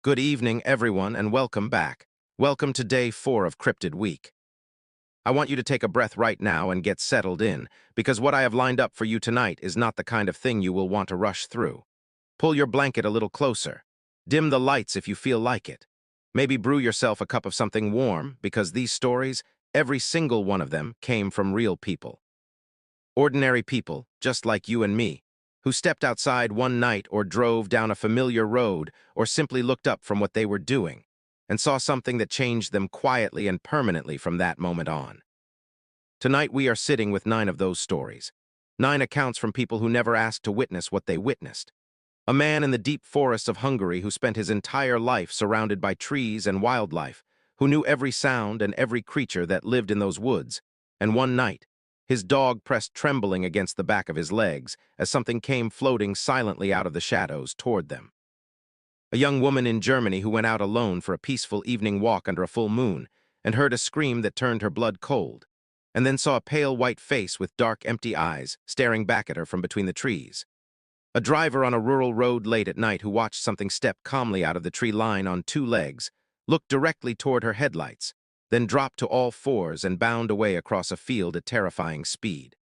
Good evening, everyone, and welcome back. Welcome to day 4 of Cryptid Week. I want you to take a breath right now and get settled in, because what I have lined up for you tonight is not the kind of thing you will want to rush through. Pull your blanket a little closer. Dim the lights if you feel like it. Maybe brew yourself a cup of something warm, because these stories, every single one of them, came from real people. Ordinary people, just like you and me, who stepped outside one night or drove down a familiar road or simply looked up from what they were doing and saw something that changed them quietly and permanently from that moment on. Tonight we are sitting with 9 of those stories. 9 accounts from people who never asked to witness what they witnessed. A man in the deep forests of Hungary who spent his entire life surrounded by trees and wildlife, who knew every sound and every creature that lived in those woods, and one night, his dog pressed trembling against the back of his legs as something came floating silently out of the shadows toward them. A young woman in Germany who went out alone for a peaceful evening walk under a full moon and heard a scream that turned her blood cold, and then saw a pale white face with dark, empty eyes staring back at her from between the trees. A driver on a rural road late at night who watched something step calmly out of the tree line on 2 legs, looked directly toward her headlights, then dropped to all 4s and bound away across a field at terrifying speed.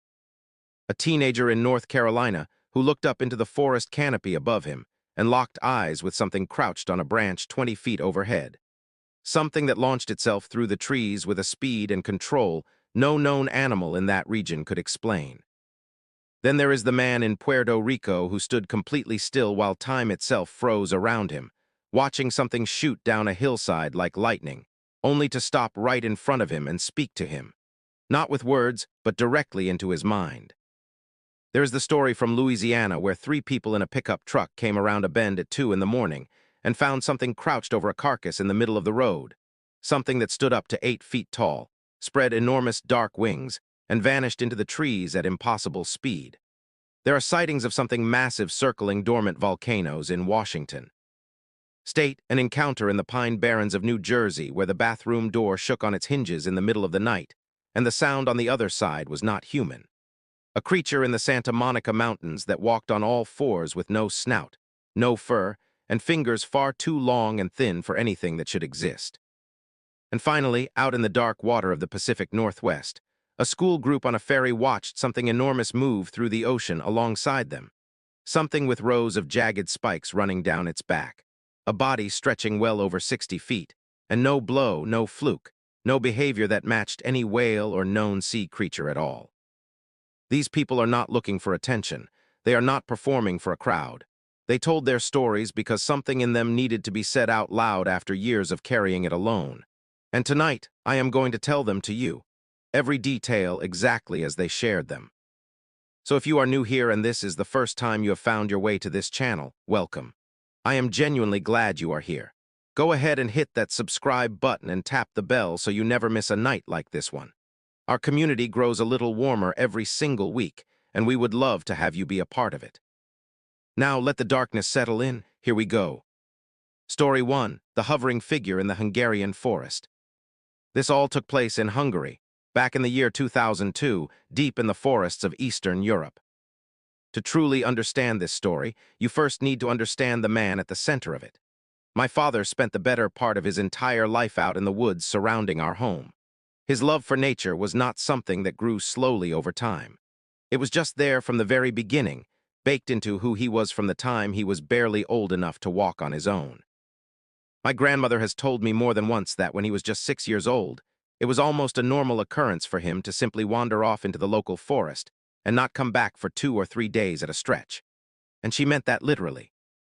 A teenager in North Carolina who looked up into the forest canopy above him and locked eyes with something crouched on a branch 20 feet overhead. Something that launched itself through the trees with a speed and control no known animal in that region could explain. Then there is the man in Puerto Rico who stood completely still while time itself froze around him, watching something shoot down a hillside like lightning, only to stop right in front of him and speak to him, not with words, but directly into his mind. There's the story from Louisiana where 3 people in a pickup truck came around a bend at 2 in the morning and found something crouched over a carcass in the middle of the road, something that stood up to 8 feet tall, spread enormous dark wings, and vanished into the trees at impossible speed. There are sightings of something massive circling dormant volcanoes in Washington State, an encounter in the Pine Barrens of New Jersey where the bathroom door shook on its hinges in the middle of the night, and the sound on the other side was not human. A creature in the Santa Monica Mountains that walked on all 4s with no snout, no fur, and fingers far too long and thin for anything that should exist. And finally, out in the dark water of the Pacific Northwest, a school group on a ferry watched something enormous move through the ocean alongside them, something with rows of jagged spikes running down its back. A body stretching well over 60 feet, and no blow, no fluke, no behavior that matched any whale or known sea creature at all. These people are not looking for attention. They are not performing for a crowd. They told their stories because something in them needed to be said out loud after years of carrying it alone. And tonight, I am going to tell them to you, every detail exactly as they shared them. So if you are new here and this is the first time you have found your way to this channel, welcome. I am genuinely glad you are here. Go ahead and hit that subscribe button and tap the bell so you never miss a night like this one. Our community grows a little warmer every single week, and we would love to have you be a part of it. Now let the darkness settle in. Here we go. Story 1, the hovering figure in the Hungarian forest. This all took place in Hungary, back in the year 2002, deep in the forests of Eastern Europe. To truly understand this story, you first need to understand the man at the center of it. My father spent the better part of his entire life out in the woods surrounding our home. His love for nature was not something that grew slowly over time. It was just there from the very beginning, baked into who he was from the time he was barely old enough to walk on his own. My grandmother has told me more than once that when he was just 6 years old, it was almost a normal occurrence for him to simply wander off into the local forest and not come back for 2 or 3 days at a stretch. And she meant that literally.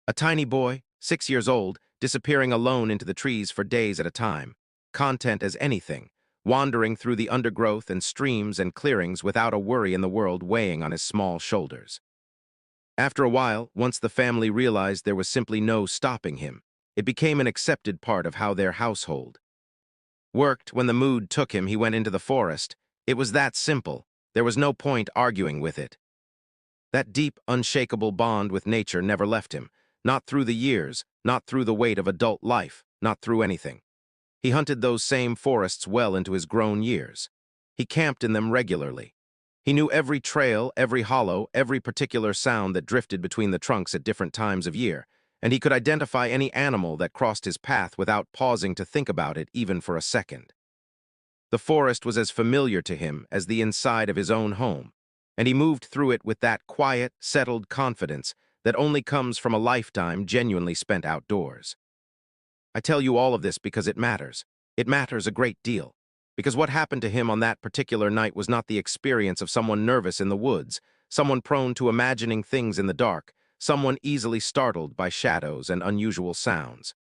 A tiny boy, 6 years old, disappearing alone into the trees for days at a time, content as anything, wandering through the undergrowth and streams and clearings without a worry in the world weighing on his small shoulders. After a while, once the family realized there was simply no stopping him, it became an accepted part of how their household worked. When the mood took him, he went into the forest. It was that simple. There was no point arguing with it. That deep, unshakable bond with nature never left him, not through the years, not through the weight of adult life, not through anything. He hunted those same forests well into his grown years. He camped in them regularly. He knew every trail, every hollow, every particular sound that drifted between the trunks at different times of year, and he could identify any animal that crossed his path without pausing to think about it even for a second. The forest was as familiar to him as the inside of his own home, and he moved through it with that quiet, settled confidence that only comes from a lifetime genuinely spent outdoors. I tell you all of this because it matters. It matters a great deal. Because what happened to him on that particular night was not the experience of someone nervous in the woods, someone prone to imagining things in the dark, someone easily startled by shadows and unusual sounds.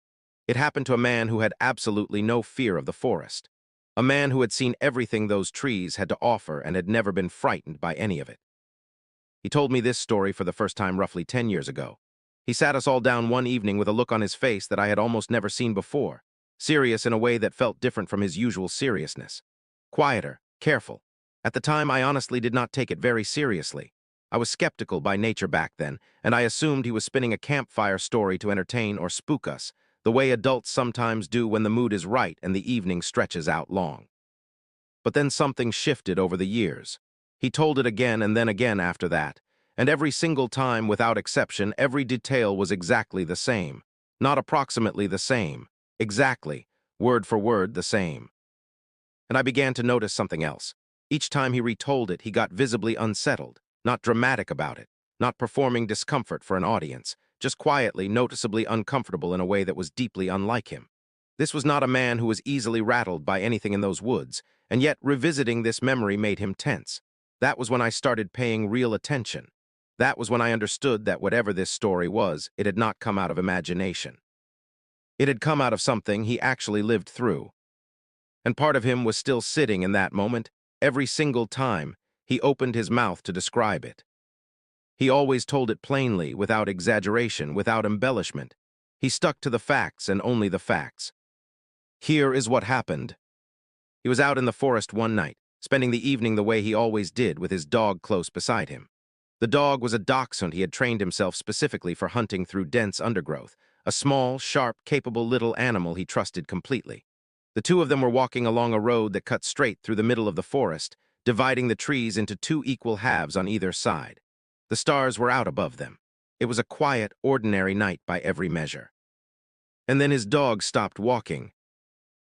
It happened to a man who had absolutely no fear of the forest. A man who had seen everything those trees had to offer and had never been frightened by any of it. He told me this story for the first time roughly 10 years ago. He sat us all down one evening with a look on his face that I had almost never seen before, serious in a way that felt different from his usual seriousness. Quieter, careful. At the time, I honestly did not take it very seriously. I was skeptical by nature back then, and I assumed he was spinning a campfire story to entertain or spook us, the way adults sometimes do when the mood is right and the evening stretches out long. But then something shifted over the years. He told it again and then again after that, and every single time, without exception, every detail was exactly the same. Not approximately the same. Exactly, word for word, the same. And I began to notice something else. Each time he retold it, he got visibly unsettled, not dramatic about it, not performing discomfort for an audience, just quietly, noticeably uncomfortable in a way that was deeply unlike him. This was not a man who was easily rattled by anything in those woods, and yet revisiting this memory made him tense. That was when I started paying real attention. That was when I understood that whatever this story was, it had not come out of imagination. It had come out of something he actually lived through. And part of him was still sitting in that moment, every single time he opened his mouth to describe it. He always told it plainly, without exaggeration, without embellishment. He stuck to the facts and only the facts. Here is what happened. He was out in the forest one night, spending the evening the way he always did, with his dog close beside him. The dog was a dachshund he had trained himself specifically for hunting through dense undergrowth, a small, sharp, capable little animal he trusted completely. The two of them were walking along a road that cut straight through the middle of the forest, dividing the trees into two equal halves on either side. The stars were out above them. It was a quiet, ordinary night by every measure. And then his dog stopped walking.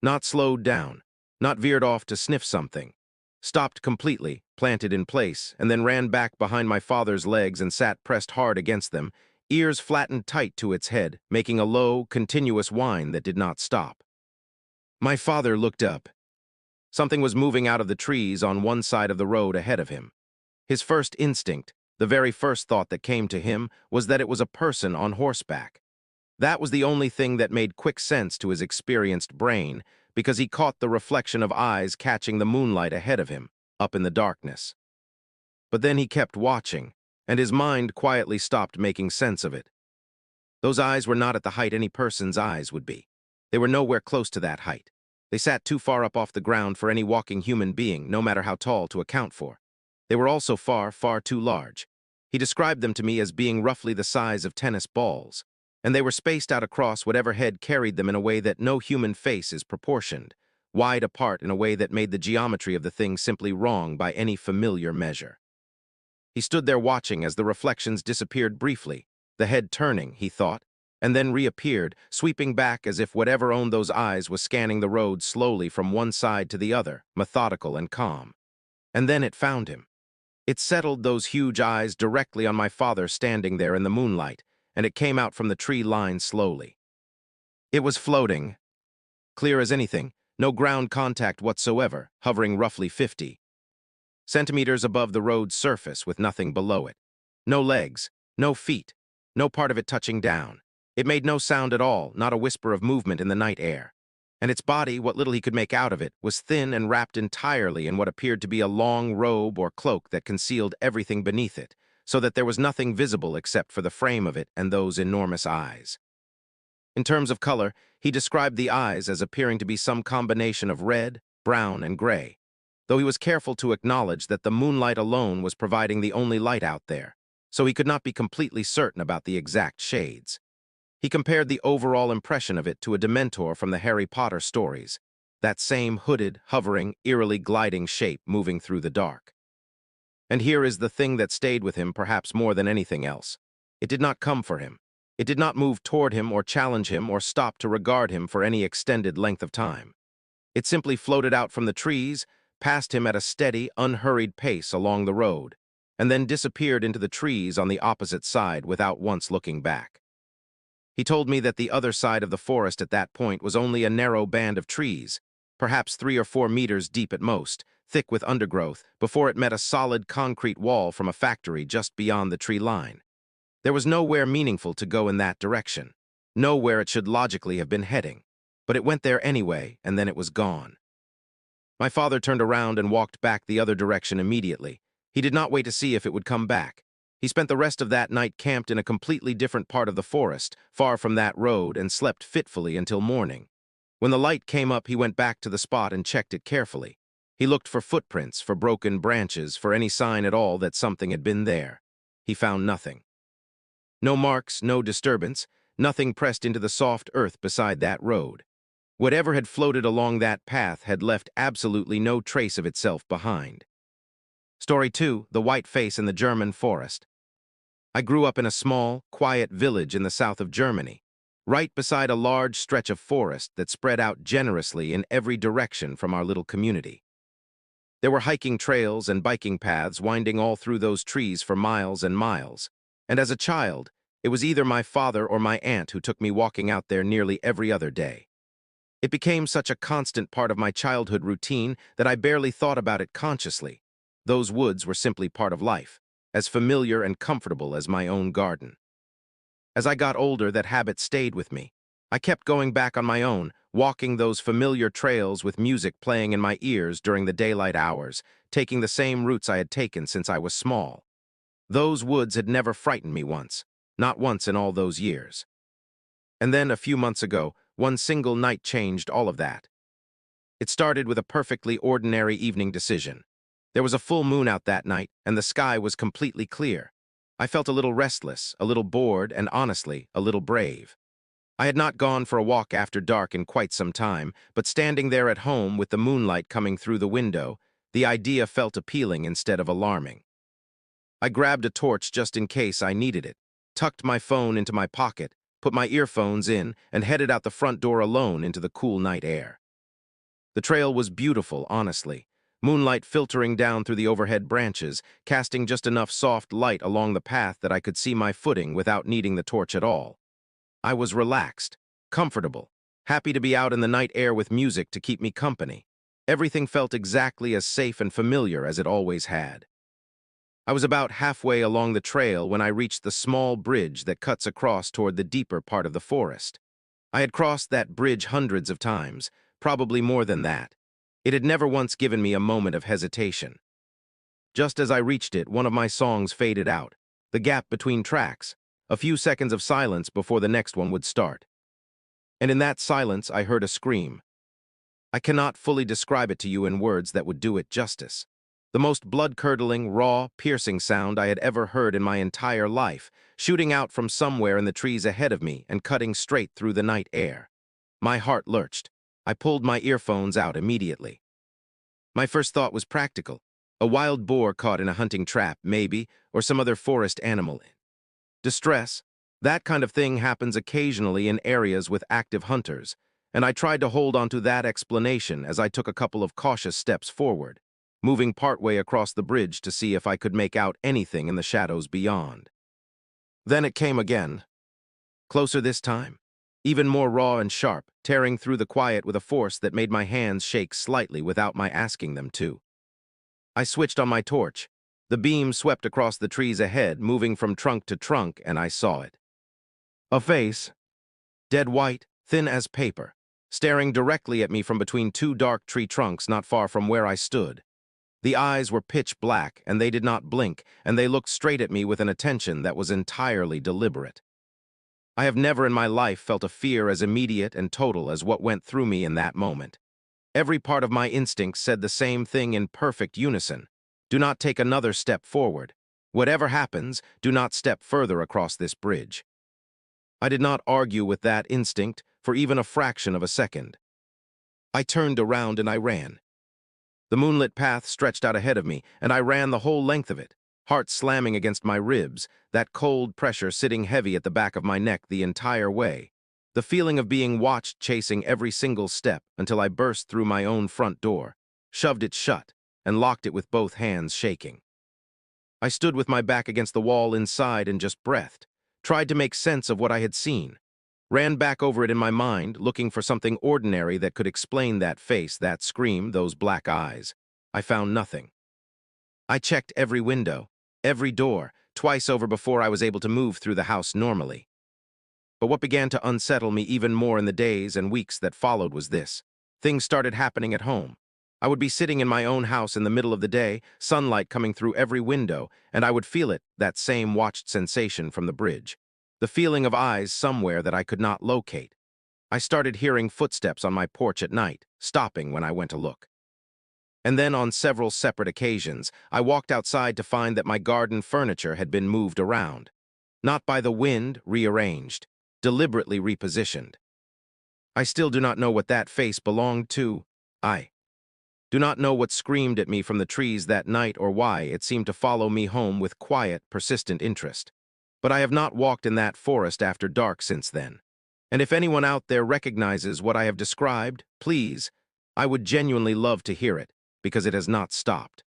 Not slowed down, not veered off to sniff something. Stopped completely, planted in place, and then ran back behind my father's legs and sat pressed hard against them, ears flattened tight to its head, making a low, continuous whine that did not stop. My father looked up. Something was moving out of the trees on one side of the road ahead of him. His first instinct, the very first thought that came to him, was that it was a person on horseback. That was the only thing that made quick sense to his experienced brain, because he caught the reflection of eyes catching the moonlight ahead of him, up in the darkness. But then he kept watching, and his mind quietly stopped making sense of it. Those eyes were not at the height any person's eyes would be. They were nowhere close to that height. They sat too far up off the ground for any walking human being, no matter how tall, to account for. They were also far, far too large. He described them to me as being roughly the size of tennis balls, and they were spaced out across whatever head carried them in a way that no human face is proportioned, wide apart in a way that made the geometry of the thing simply wrong by any familiar measure. He stood there watching as the reflections disappeared briefly, the head turning, he thought, and then reappeared, sweeping back as if whatever owned those eyes was scanning the road slowly from one side to the other, methodical and calm. And then it found him. It settled those huge eyes directly on my father standing there in the moonlight, and it came out from the tree line slowly. It was floating, clear as anything, no ground contact whatsoever, hovering roughly 50 centimeters above the road's surface with nothing below it. No legs, no feet, no part of it touching down. It made no sound at all, not a whisper of movement in the night air. And its body, what little he could make out of it, was thin and wrapped entirely in what appeared to be a long robe or cloak that concealed everything beneath it, so that there was nothing visible except for the frame of it and those enormous eyes. In terms of color, he described the eyes as appearing to be some combination of red, brown, and gray, though he was careful to acknowledge that the moonlight alone was providing the only light out there, so he could not be completely certain about the exact shades. He compared the overall impression of it to a Dementor from the Harry Potter stories, that same hooded, hovering, eerily gliding shape moving through the dark. And here is the thing that stayed with him perhaps more than anything else. It did not come for him. It did not move toward him or challenge him or stop to regard him for any extended length of time. It simply floated out from the trees, past him at a steady, unhurried pace along the road, and then disappeared into the trees on the opposite side without once looking back. He told me that the other side of the forest at that point was only a narrow band of trees, perhaps 3 or 4 meters deep at most, thick with undergrowth, before it met a solid concrete wall from a factory just beyond the tree line. There was nowhere meaningful to go in that direction, nowhere it should logically have been heading, but it went there anyway, and then it was gone. My father turned around and walked back the other direction immediately. He did not wait to see if it would come back. He spent the rest of that night camped in a completely different part of the forest, far from that road, and slept fitfully until morning. When the light came up, he went back to the spot and checked it carefully. He looked for footprints, for broken branches, for any sign at all that something had been there. He found nothing. No marks, no disturbance, nothing pressed into the soft earth beside that road. Whatever had floated along that path had left absolutely no trace of itself behind. Story 2, The White Face in the German Forest. I grew up in a small, quiet village in the south of Germany, right beside a large stretch of forest that spread out generously in every direction from our little community. There were hiking trails and biking paths winding all through those trees for miles and miles, and as a child, it was either my father or my aunt who took me walking out there nearly every other day. It became such a constant part of my childhood routine that I barely thought about it consciously. Those woods were simply part of life, as familiar and comfortable as my own garden. As I got older, that habit stayed with me. I kept going back on my own, walking those familiar trails with music playing in my ears during the daylight hours, taking the same routes I had taken since I was small. Those woods had never frightened me once, not once in all those years. And then, a few months ago, one single night changed all of that. It started with a perfectly ordinary evening decision. There was a full moon out that night, and the sky was completely clear. I felt a little restless, a little bored, and honestly, a little brave. I had not gone for a walk after dark in quite some time, but standing there at home with the moonlight coming through the window, the idea felt appealing instead of alarming. I grabbed a torch just in case I needed it, tucked my phone into my pocket, put my earphones in, and headed out the front door alone into the cool night air. The trail was beautiful, honestly. Moonlight filtering down through the overhead branches, casting just enough soft light along the path that I could see my footing without needing the torch at all. I was relaxed, comfortable, happy to be out in the night air with music to keep me company. Everything felt exactly as safe and familiar as it always had. I was about halfway along the trail when I reached the small bridge that cuts across toward the deeper part of the forest. I had crossed that bridge hundreds of times, probably more than that. It had never once given me a moment of hesitation. Just as I reached it, one of my songs faded out, the gap between tracks, a few seconds of silence before the next one would start. And in that silence, I heard a scream. I cannot fully describe it to you in words that would do it justice. The most blood-curdling, raw, piercing sound I had ever heard in my entire life, shooting out from somewhere in the trees ahead of me and cutting straight through the night air. My heart lurched. I pulled my earphones out immediately. My first thought was practical. A wild boar caught in a hunting trap, maybe, or some other forest animal. Distress. That kind of thing happens occasionally in areas with active hunters, and I tried to hold onto that explanation as I took a couple of cautious steps forward, moving partway across the bridge to see if I could make out anything in the shadows beyond. Then it came again. Closer this time. Even more raw and sharp, tearing through the quiet with a force that made my hands shake slightly without my asking them to. I switched on my torch. The beam swept across the trees ahead, moving from trunk to trunk, and I saw it. A face, dead white, thin as paper, staring directly at me from between two dark tree trunks not far from where I stood. The eyes were pitch black, and they did not blink, and they looked straight at me with an attention that was entirely deliberate. I have never in my life felt a fear as immediate and total as what went through me in that moment. Every part of my instincts said the same thing in perfect unison. Do not take another step forward. Whatever happens, do not step further across this bridge. I did not argue with that instinct for even a fraction of a second. I turned around and I ran. The moonlit path stretched out ahead of me, and I ran the whole length of it. heart slamming against my ribs, that cold pressure sitting heavy at the back of my neck the entire way. The feeling of being watched chasing every single step until I burst through my own front door, shoved it shut, and locked it with both hands shaking. I stood with my back against the wall inside and just breathed, tried to make sense of what I had seen, ran back over it in my mind, looking for something ordinary that could explain that face, that scream, those black eyes. I found nothing. I checked every window, every door, twice over before I was able to move through the house normally. But what began to unsettle me even more in the days and weeks that followed was this. Things started happening at home. I would be sitting in my own house in the middle of the day, sunlight coming through every window, and I would feel it, that same watched sensation from the bridge. The feeling of eyes somewhere that I could not locate. I started hearing footsteps on my porch at night, stopping when I went to look. And then on several separate occasions, I walked outside to find that my garden furniture had been moved around. Not by the wind, rearranged, deliberately repositioned. I still do not know what that face belonged to. I do not know what screamed at me from the trees that night or why it seemed to follow me home with quiet, persistent interest. But I have not walked in that forest after dark since then. And if anyone out there recognizes what I have described, please, I would genuinely love to hear it, because it has not stopped.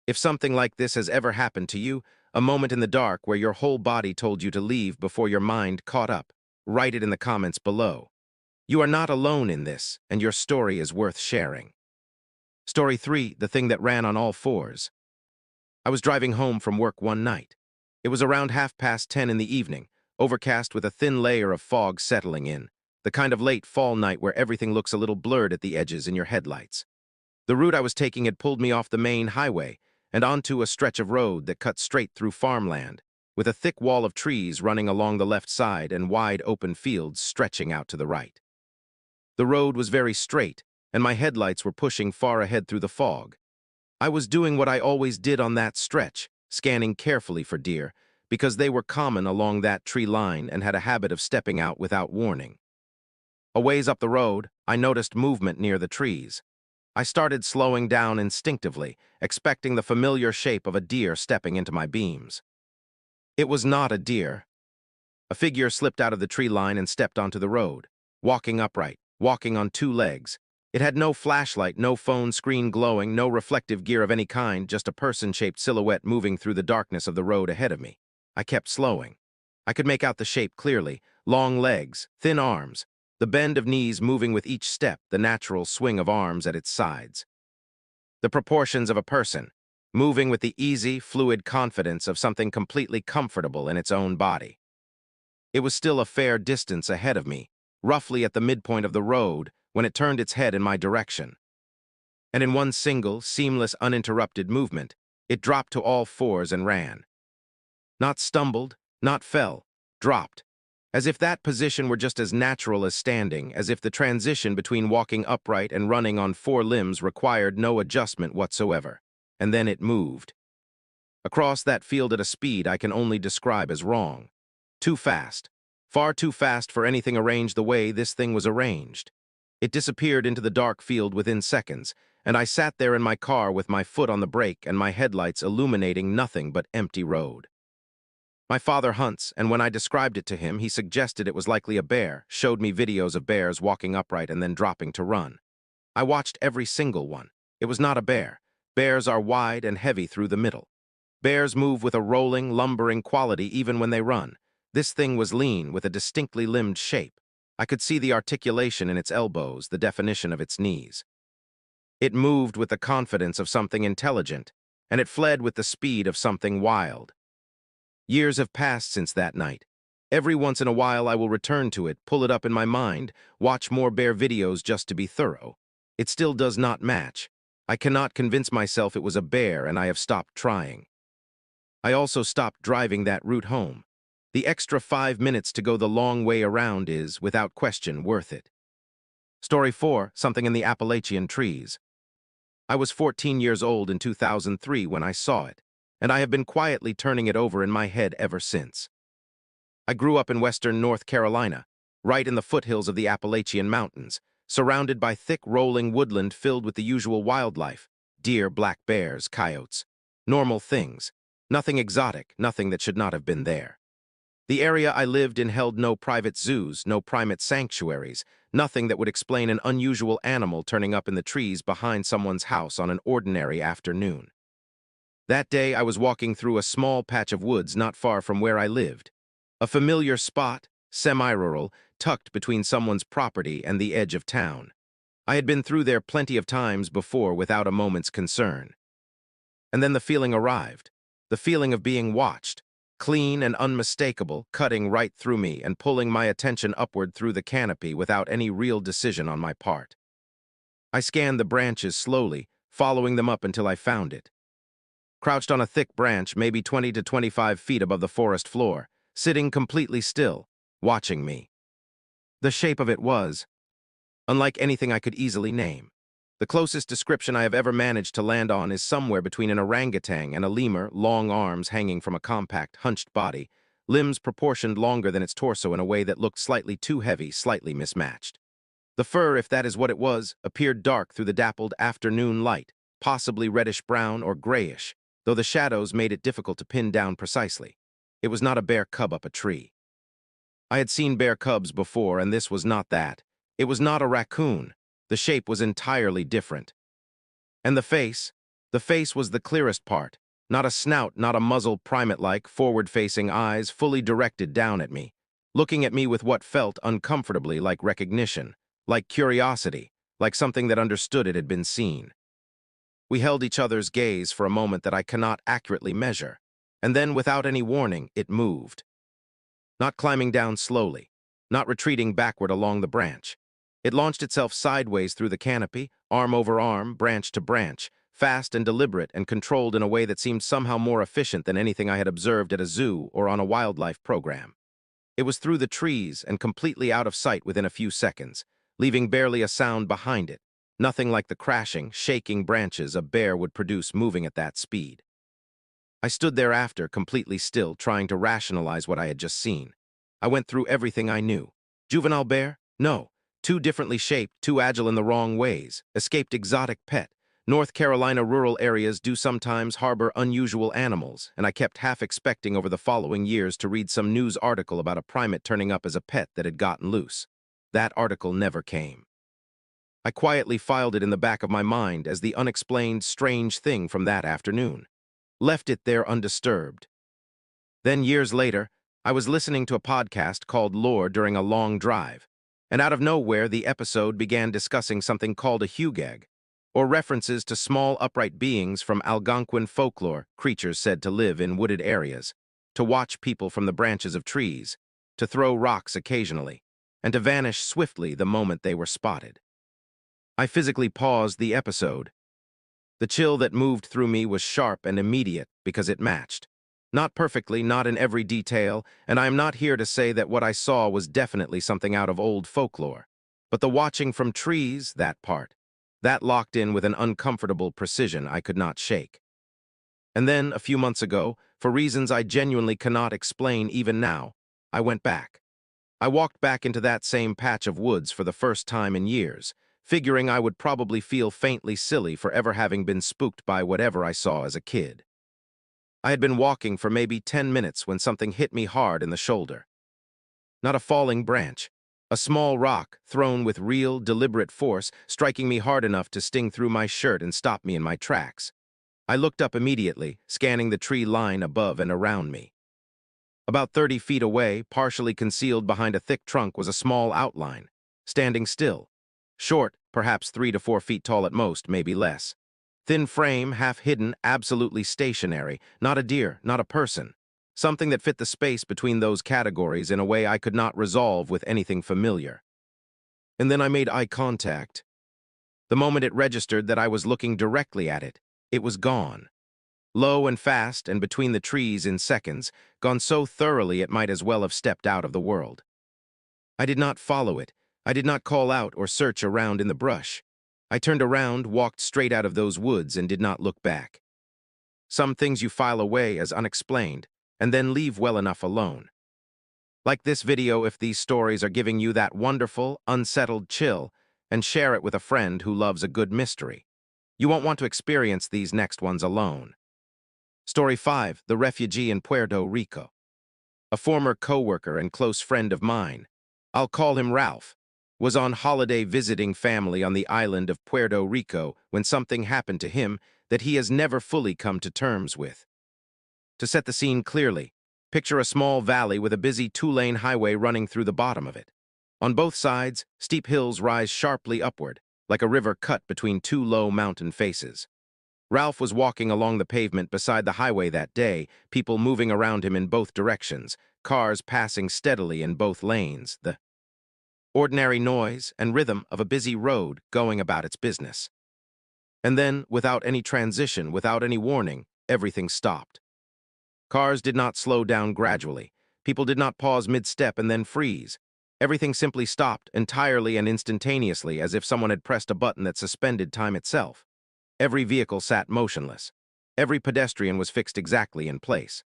If something like this has ever happened to you, a moment in the dark where your whole body told you to leave before your mind caught up, write it in the comments below. You are not alone in this, and your story is worth sharing. Story 3, the thing that ran on all fours. I was driving home from work one night. It was around 10:30 in the evening, overcast with a thin layer of fog settling in, the kind of late fall night where everything looks a little blurred at the edges in your headlights. The route I was taking had pulled me off the main highway and onto a stretch of road that cut straight through farmland, with a thick wall of trees running along the left side and wide open fields stretching out to the right. The road was very straight, and my headlights were pushing far ahead through the fog. I was doing what I always did on that stretch, scanning carefully for deer, because they were common along that tree line and had a habit of stepping out without warning. A ways up the road, I noticed movement near the trees. I started slowing down instinctively, expecting the familiar shape of a deer stepping into my beams. It was not a deer. A figure slipped out of the tree line and stepped onto the road, walking upright, walking on two legs. It had no flashlight, no phone screen glowing, no reflective gear of any kind, just a person-shaped silhouette moving through the darkness of the road ahead of me. I kept slowing. I could make out the shape clearly, long legs, thin arms, the bend of knees moving with each step, the natural swing of arms at its sides. The proportions of a person, moving with the easy, fluid confidence of something completely comfortable in its own body. It was still a fair distance ahead of me, roughly at the midpoint of the road, when it turned its head in my direction. And in one single, seamless, uninterrupted movement, it dropped to all fours and ran. Not stumbled, not fell, dropped. As if that position were just as natural as standing, as if the transition between walking upright and running on four limbs required no adjustment whatsoever. And then it moved. Across that field at a speed I can only describe as wrong. Too fast. Far too fast for anything arranged the way this thing was arranged. It disappeared into the dark field within seconds, and I sat there in my car with my foot on the brake and my headlights illuminating nothing but empty road. My father hunts, and when I described it to him, he suggested it was likely a bear, showed me videos of bears walking upright and then dropping to run. I watched every single one. It was not a bear. Bears are wide and heavy through the middle. Bears move with a rolling, lumbering quality even when they run. This thing was lean, with a distinctly limbed shape. I could see the articulation in its elbows, the definition of its knees. It moved with the confidence of something intelligent, and it fled with the speed of something wild. Years have passed since that night. Every once in a while I will return to it, pull it up in my mind, watch more bear videos just to be thorough. It still does not match. I cannot convince myself it was a bear, and I have stopped trying. I also stopped driving that route home. The extra 5 minutes to go the long way around is, without question, worth it. Story 4, something in the Appalachian trees. I was 14 years old in 2003 when I saw it, and I have been quietly turning it over in my head ever since. I grew up in western North Carolina, right in the foothills of the Appalachian Mountains, surrounded by thick rolling woodland filled with the usual wildlife, deer, black bears, coyotes. Normal things. Nothing exotic, nothing that should not have been there. The area I lived in held no private zoos, no primate sanctuaries, nothing that would explain an unusual animal turning up in the trees behind someone's house on an ordinary afternoon. That day, I was walking through a small patch of woods not far from where I lived. A familiar spot, semi-rural, tucked between someone's property and the edge of town. I had been through there plenty of times before without a moment's concern. And then the feeling arrived. The feeling of being watched, clean and unmistakable, cutting right through me and pulling my attention upward through the canopy without any real decision on my part. I scanned the branches slowly, following them up until I found it. Crouched on a thick branch, maybe 20 to 25 feet above the forest floor, sitting completely still, watching me. The shape of it was unlike anything I could easily name. The closest description I have ever managed to land on is somewhere between an orangutan and a lemur, long arms hanging from a compact, hunched body, limbs proportioned longer than its torso in a way that looked slightly too heavy, slightly mismatched. The fur, if that is what it was, appeared dark through the dappled afternoon light, possibly reddish-brown or grayish, though the shadows made it difficult to pin down precisely. It was not a bear cub up a tree. I had seen bear cubs before, and this was not that. It was not a raccoon. The shape was entirely different. And the face was the clearest part. Not a snout, not a muzzle, primate-like, forward-facing eyes fully directed down at me, looking at me with what felt uncomfortably like recognition, like curiosity, like something that understood it had been seen. We held each other's gaze for a moment that I cannot accurately measure, and then, without any warning, it moved. Not climbing down slowly, not retreating backward along the branch. It launched itself sideways through the canopy, arm over arm, branch to branch, fast and deliberate and controlled in a way that seemed somehow more efficient than anything I had observed at a zoo or on a wildlife program. It was through the trees and completely out of sight within a few seconds, leaving barely a sound behind it, nothing like the crashing, shaking branches a bear would produce moving at that speed. I stood thereafter, completely still, trying to rationalize what I had just seen. I went through everything I knew. Juvenile bear? No. Too differently shaped, too agile in the wrong ways. Escaped exotic pet. North Carolina rural areas do sometimes harbor unusual animals, and I kept half expecting over the following years to read some news article about a primate turning up as a pet that had gotten loose. That article never came. I quietly filed it in the back of my mind as the unexplained, strange thing from that afternoon. Left it there undisturbed. Then, years later, I was listening to a podcast called Lore during a long drive, and out of nowhere the episode began discussing something called a hugag, or references to small upright beings from Algonquin folklore, creatures said to live in wooded areas, to watch people from the branches of trees, to throw rocks occasionally, and to vanish swiftly the moment they were spotted. I physically paused the episode. The chill that moved through me was sharp and immediate because it matched. Not perfectly, not in every detail, and I am not here to say that what I saw was definitely something out of old folklore. But the watching from trees, that part, that locked in with an uncomfortable precision I could not shake. And then, a few months ago, for reasons I genuinely cannot explain even now, I went back. I walked back into that same patch of woods for the first time in years, figuring I would probably feel faintly silly for ever having been spooked by whatever I saw as a kid. I had been walking for maybe 10 minutes when something hit me hard in the shoulder. Not a falling branch, a small rock thrown with real, deliberate force, striking me hard enough to sting through my shirt and stop me in my tracks. I looked up immediately, scanning the tree line above and around me. About 30 feet away, partially concealed behind a thick trunk, was a small outline, standing still. Short, perhaps 3 to 4 feet tall at most, maybe less. Thin frame, half hidden, absolutely stationary. Not a deer, not a person. Something that fit the space between those categories in a way I could not resolve with anything familiar. And then I made eye contact. The moment it registered that I was looking directly at it, it was gone. Low and fast and between the trees in seconds, gone so thoroughly it might as well have stepped out of the world. I did not follow it. I did not call out or search around in the brush. I turned around, walked straight out of those woods, and did not look back. Some things you file away as unexplained, and then leave well enough alone. Like this video if these stories are giving you that wonderful, unsettled chill, and share it with a friend who loves a good mystery. You won't want to experience these next ones alone. Story 5, The Refugee in Puerto Rico. A former co-worker and close friend of mine, I'll call him Ralph, was on holiday visiting family on the island of Puerto Rico when something happened to him that he has never fully come to terms with. To set the scene clearly, picture a small valley with a busy two-lane highway running through the bottom of it. On both sides, steep hills rise sharply upward, like a river cut between two low mountain faces. Ralph was walking along the pavement beside the highway that day, people moving around him in both directions, cars passing steadily in both lanes, the ordinary noise and rhythm of a busy road going about its business. And then, without any transition, without any warning, everything stopped. Cars did not slow down gradually. People did not pause mid-step and then freeze. Everything simply stopped entirely and instantaneously, as if someone had pressed a button that suspended time itself. Every vehicle sat motionless. Every pedestrian was fixed exactly in place.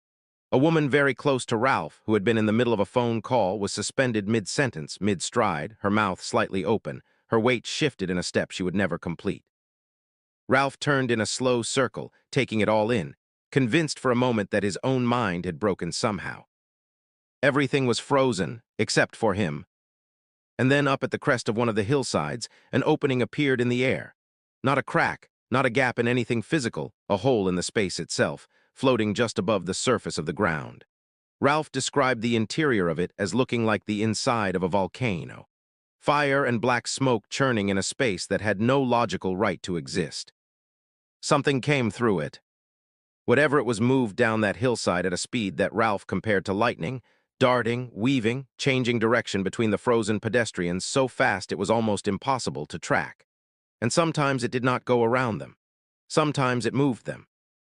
A woman very close to Ralph, who had been in the middle of a phone call, was suspended mid-sentence, mid-stride, her mouth slightly open, her weight shifted in a step she would never complete. Ralph turned in a slow circle, taking it all in, convinced for a moment that his own mind had broken somehow. Everything was frozen, except for him. And then up at the crest of one of the hillsides, an opening appeared in the air. Not a crack, not a gap in anything physical, a hole in the space itself, floating just above the surface of the ground. Ralph described the interior of it as looking like the inside of a volcano. Fire and black smoke churning in a space that had no logical right to exist. Something came through it. Whatever it was moved down that hillside at a speed that Ralph compared to lightning, darting, weaving, changing direction between the frozen pedestrians so fast it was almost impossible to track. And sometimes it did not go around them. Sometimes it moved them,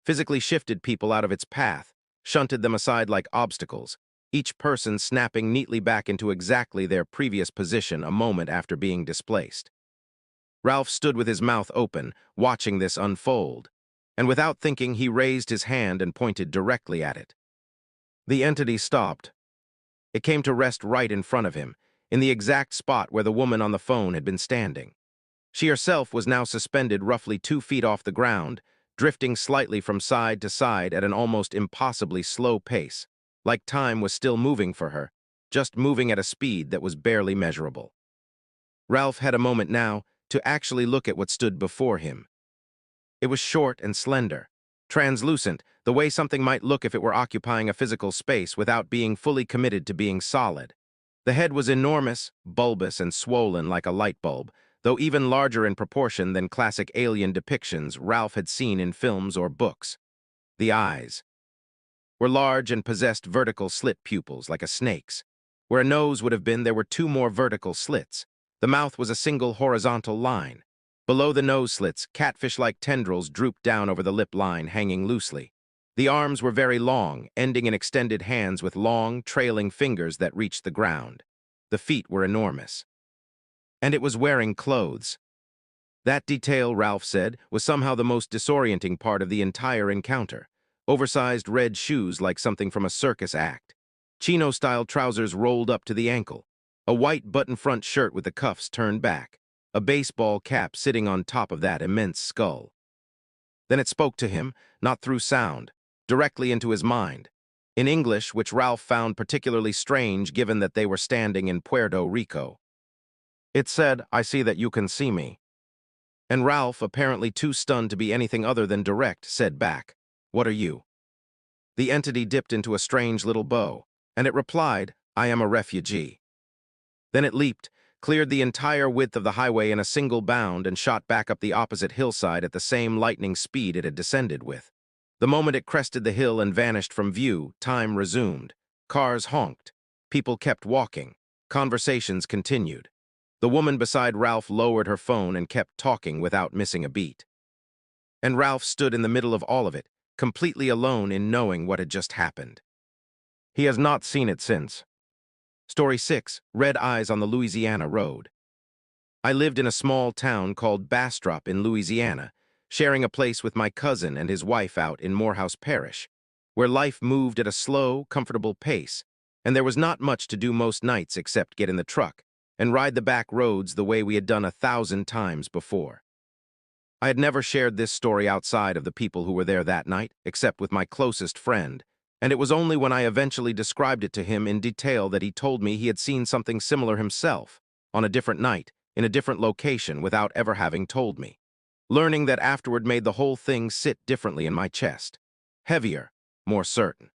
physically shifted people out of its path, shunted them aside like obstacles, each person snapping neatly back into exactly their previous position a moment after being displaced. Ralph stood with his mouth open, watching this unfold, and without thinking he raised his hand and pointed directly at it. The entity stopped. It came to rest right in front of him, in the exact spot where the woman on the phone had been standing. She herself was now suspended roughly 2 feet off the ground, drifting slightly from side to side at an almost impossibly slow pace, like time was still moving for her, just moving at a speed that was barely measurable. Ralph had a moment now to actually look at what stood before him. It was short and slender, translucent, the way something might look if it were occupying a physical space without being fully committed to being solid. The head was enormous, bulbous, and swollen like a light bulb, though even larger in proportion than classic alien depictions Ralph had seen in films or books. The eyes were large and possessed vertical slit pupils like a snake's. Where a nose would have been, there were 2 more vertical slits. The mouth was a single horizontal line. Below the nose slits, catfish-like tendrils drooped down over the lip line, hanging loosely. The arms were very long, ending in extended hands with long, trailing fingers that reached the ground. The feet were enormous. And it was wearing clothes. That detail, Ralph said, was somehow the most disorienting part of the entire encounter. Oversized red shoes like something from a circus act. Chino-style trousers rolled up to the ankle. A white button-front shirt with the cuffs turned back. A baseball cap sitting on top of that immense skull. Then it spoke to him, not through sound, directly into his mind, in English, which Ralph found particularly strange given that they were standing in Puerto Rico. It said, "I see that you can see me." And Ralph, apparently too stunned to be anything other than direct, said back, "What are you?" The entity dipped into a strange little bow, and it replied, "I am a refugee." Then it leaped, cleared the entire width of the highway in a single bound, and shot back up the opposite hillside at the same lightning speed it had descended with. The moment it crested the hill and vanished from view, time resumed. Cars honked. People kept walking. Conversations continued. The woman beside Ralph lowered her phone and kept talking without missing a beat. And Ralph stood in the middle of all of it, completely alone in knowing what had just happened. He has not seen it since. Story 6, Red Eyes on the Louisiana Road. I lived in a small town called Bastrop in Louisiana, sharing a place with my cousin and his wife out in Morehouse Parish, where life moved at a slow, comfortable pace, and there was not much to do most nights except get in the truck and ride the back roads the way we had done 1,000 times before. I had never shared this story outside of the people who were there that night, except with my closest friend, and it was only when I eventually described it to him in detail that he told me he had seen something similar himself, on a different night, in a different location, without ever having told me. Learning that afterward made the whole thing sit differently in my chest. Heavier, more certain.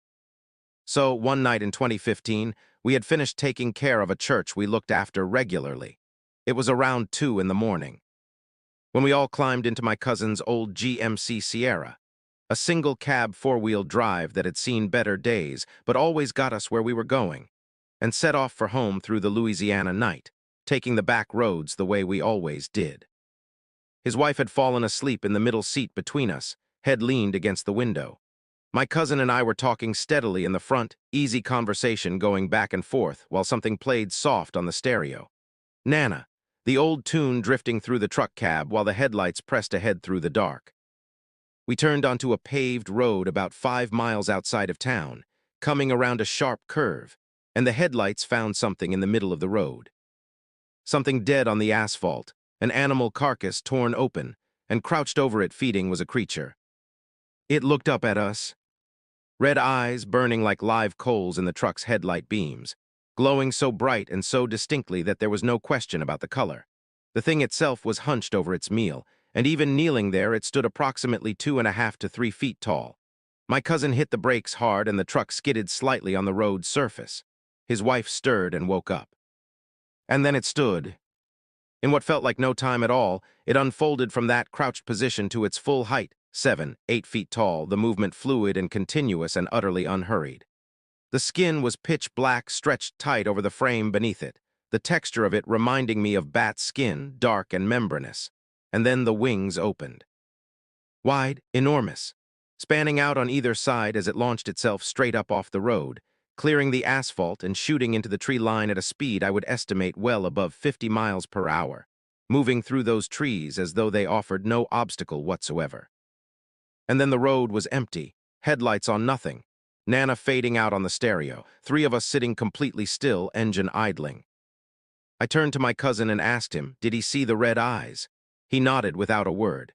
So, one night in 2015, we had finished taking care of a church we looked after regularly. It was around 2 in the morning, when we all climbed into my cousin's old GMC Sierra, a single-cab four-wheel drive that had seen better days but always got us where we were going, and set off for home through the Louisiana night, taking the back roads the way we always did. His wife had fallen asleep in the middle seat between us, head leaned against the window. My cousin and I were talking steadily in the front, easy conversation going back and forth while something played soft on the stereo. Nana, the old tune drifting through the truck cab while the headlights pressed ahead through the dark. We turned onto a paved road about 5 miles outside of town, coming around a sharp curve, and the headlights found something in the middle of the road. Something dead on the asphalt, an animal carcass torn open, and crouched over it feeding was a creature. It looked up at us, red eyes burning like live coals in the truck's headlight beams, glowing so bright and so distinctly that there was no question about the color. The thing itself was hunched over its meal, and even kneeling there it stood approximately 2.5 to 3 feet tall. My cousin hit the brakes hard and the truck skidded slightly on the road surface. His wife stirred and woke up. And then it stood. In what felt like no time at all, it unfolded from that crouched position to its full height, 7, 8 feet tall, the movement fluid and continuous and utterly unhurried. The skin was pitch black, stretched tight over the frame beneath it, the texture of it reminding me of bat skin, dark and membranous. And then the wings opened. Wide, enormous, spanning out on either side as it launched itself straight up off the road, clearing the asphalt and shooting into the tree line at a speed I would estimate well above 50 miles per hour, moving through those trees as though they offered no obstacle whatsoever. And then the road was empty, headlights on nothing, Nana fading out on the stereo, 3 of us sitting completely still, engine idling. I turned to my cousin and asked him, did he see the red eyes? He nodded without a word.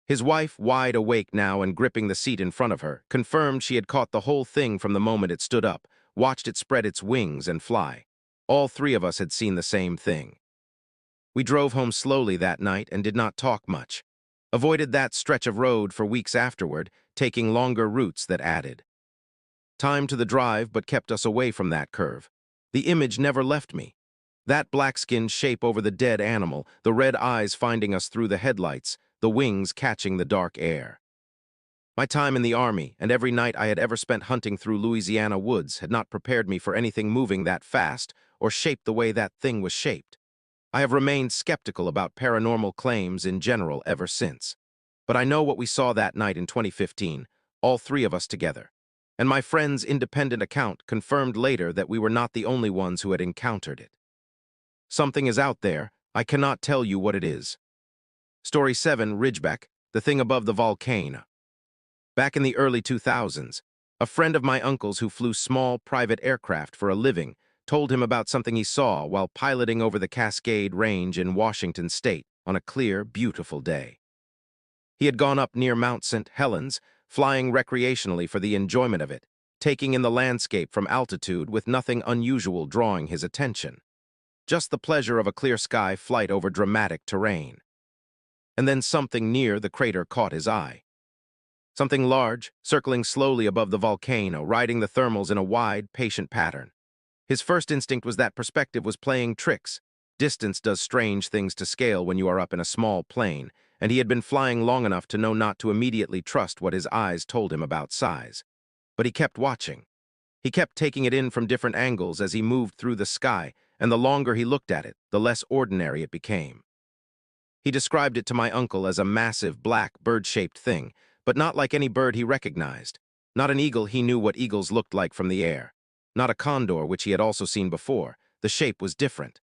His wife, wide awake now and gripping the seat in front of her, confirmed she had caught the whole thing from the moment it stood up, watched it spread its wings and fly. All 3 of us had seen the same thing. We drove home slowly that night and did not talk much. Avoided that stretch of road for weeks afterward, taking longer routes that added time to the drive but kept us away from that curve. The image never left me. That black-skinned shape over the dead animal, the red eyes finding us through the headlights, the wings catching the dark air. My time in the army and every night I had ever spent hunting through Louisiana woods had not prepared me for anything moving that fast or shaped the way that thing was shaped. I have remained skeptical about paranormal claims in general ever since. But I know what we saw that night in 2015, all 3 of us together. And my friend's independent account confirmed later that we were not the only ones who had encountered it. Something is out there. I cannot tell you what it is. Story 7, Ridgeback, the thing above the volcano. Back in the early 2000s, a friend of my uncle's who flew small private aircraft for a living told him about something he saw while piloting over the Cascade Range in Washington state on a clear, beautiful day. He had gone up near Mount St. Helens, flying recreationally for the enjoyment of it, taking in the landscape from altitude with nothing unusual drawing his attention. Just the pleasure of a clear sky flight over dramatic terrain. And then something near the crater caught his eye. Something large, circling slowly above the volcano, riding the thermals in a wide, patient pattern. His first instinct was that perspective was playing tricks. Distance does strange things to scale when you are up in a small plane, and he had been flying long enough to know not to immediately trust what his eyes told him about size. But he kept watching. He kept taking it in from different angles as he moved through the sky, and the longer he looked at it, the less ordinary it became. He described it to my uncle as a massive, black, bird-shaped thing, but not like any bird he recognized. Not an eagle he knew what eagles looked like from the air. Not a condor, which he had also seen before. The shape was different.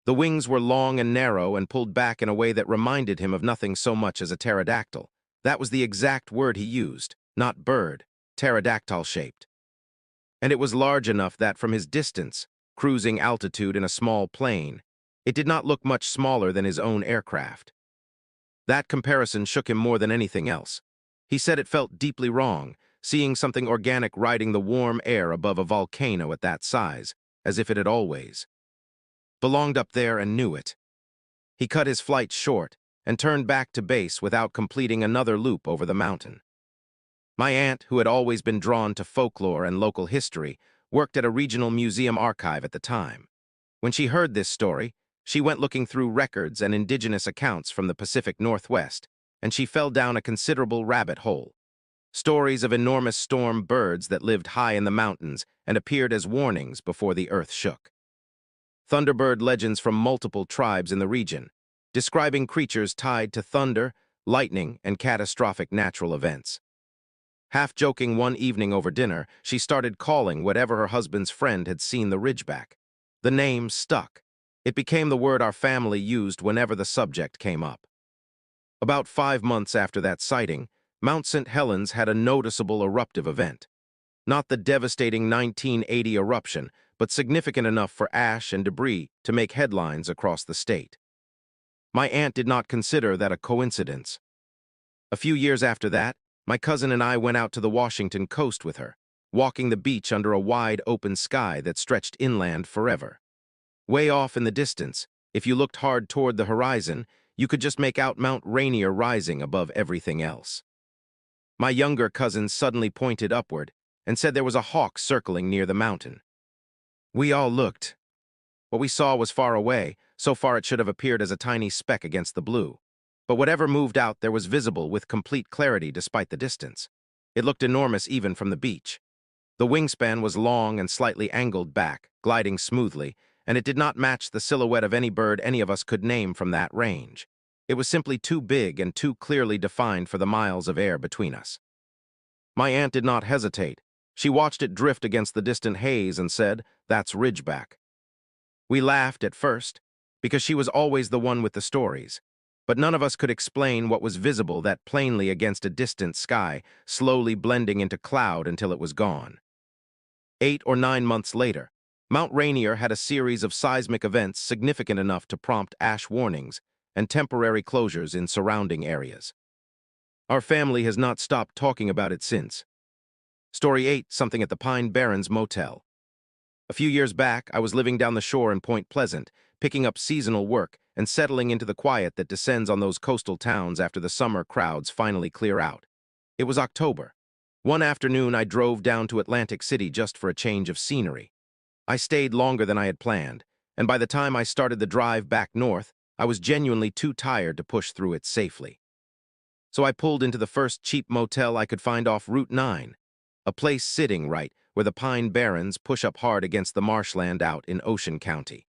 The wings were long and narrow and pulled back in a way that reminded him of nothing so much as a pterodactyl. That was the exact word he used, not bird, pterodactyl-shaped. And it was large enough that from his distance, cruising altitude in a small plane, it did not look much smaller than his own aircraft. That comparison shook him more than anything else. He said it felt deeply wrong, seeing something organic riding the warm air above a volcano at that size, as if it had always belonged up there and knew it. He cut his flight short and turned back to base without completing another loop over the mountain. My aunt, who had always been drawn to folklore and local history, worked at a regional museum archive at the time. When she heard this story, she went looking through records and indigenous accounts from the Pacific Northwest, and she fell down a considerable rabbit hole. Stories of enormous storm birds that lived high in the mountains and appeared as warnings before the earth shook. Thunderbird legends from multiple tribes in the region, describing creatures tied to thunder, lightning, and catastrophic natural events. Half joking one evening over dinner, she started calling whatever her husband's friend had seen the Ridgeback. The name stuck. It became the word our family used whenever the subject came up. About 5 months after that sighting, Mount St. Helens had a noticeable eruptive event. Not the devastating 1980 eruption, but significant enough for ash and debris to make headlines across the state. My aunt did not consider that a coincidence. A few years after that, my cousin and I went out to the Washington coast with her, walking the beach under a wide open sky that stretched inland forever. Way off in the distance, if you looked hard toward the horizon, you could just make out Mount Rainier rising above everything else. My younger cousin suddenly pointed upward and said there was a hawk circling near the mountain. We all looked. What we saw was far away, so far it should have appeared as a tiny speck against the blue. But whatever moved out there was visible with complete clarity despite the distance. It looked enormous even from the beach. The wingspan was long and slightly angled back, gliding smoothly, and it did not match the silhouette of any bird any of us could name from that range. It was simply too big and too clearly defined for the miles of air between us. My aunt did not hesitate. She watched it drift against the distant haze and said, "That's Ridgeback." We laughed at first, because she was always the one with the stories, but none of us could explain what was visible that plainly against a distant sky, slowly blending into cloud until it was gone. 8 or 9 months later, Mount Rainier had a series of seismic events significant enough to prompt ash warnings and temporary closures in surrounding areas. Our family has not stopped talking about it since. Story 8, something at the Pine Barrens Motel. A few years back, I was living down the shore in Point Pleasant, picking up seasonal work and settling into the quiet that descends on those coastal towns after the summer crowds finally clear out. It was October. One afternoon, I drove down to Atlantic City just for a change of scenery. I stayed longer than I had planned, and by the time I started the drive back north, I was genuinely too tired to push through it safely. So I pulled into the first cheap motel I could find off Route 9, a place sitting right where the Pine Barrens push up hard against the marshland out in Ocean County.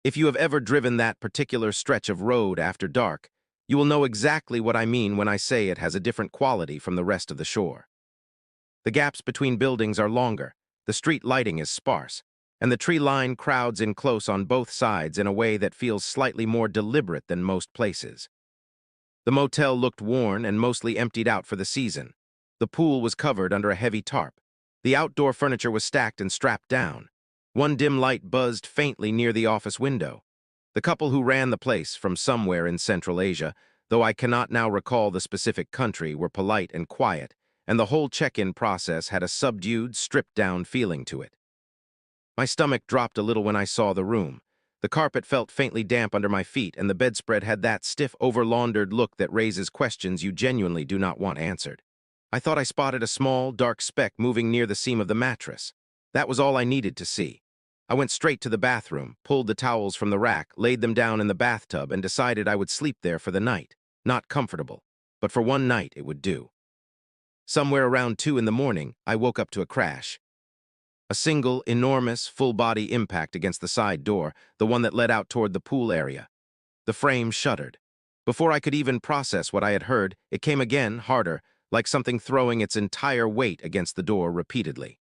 If you have ever driven that particular stretch of road after dark, you will know exactly what I mean when I say it has a different quality from the rest of the shore. The gaps between buildings are longer, the street lighting is sparse, and the tree line crowds in close on both sides in a way that feels slightly more deliberate than most places. The motel looked worn and mostly emptied out for the season. The pool was covered under a heavy tarp. The outdoor furniture was stacked and strapped down. One dim light buzzed faintly near the office window. The couple who ran the place from somewhere in Central Asia, though I cannot now recall the specific country, were polite and quiet, and the whole check-in process had a subdued, stripped-down feeling to it. My stomach dropped a little when I saw the room. The carpet felt faintly damp under my feet, and the bedspread had that stiff, over-laundered look that raises questions you genuinely do not want answered. I thought I spotted a small, dark speck moving near the seam of the mattress. That was all I needed to see. I went straight to the bathroom, pulled the towels from the rack, laid them down in the bathtub, and decided I would sleep there for the night. Not comfortable, but for one night it would do. Somewhere around 2 in the morning, I woke up to a crash. A single, enormous, full-body impact against the side door, the one that led out toward the pool area. The frame shuddered. Before I could even process what I had heard, it came again, harder, like something throwing its entire weight against the door repeatedly.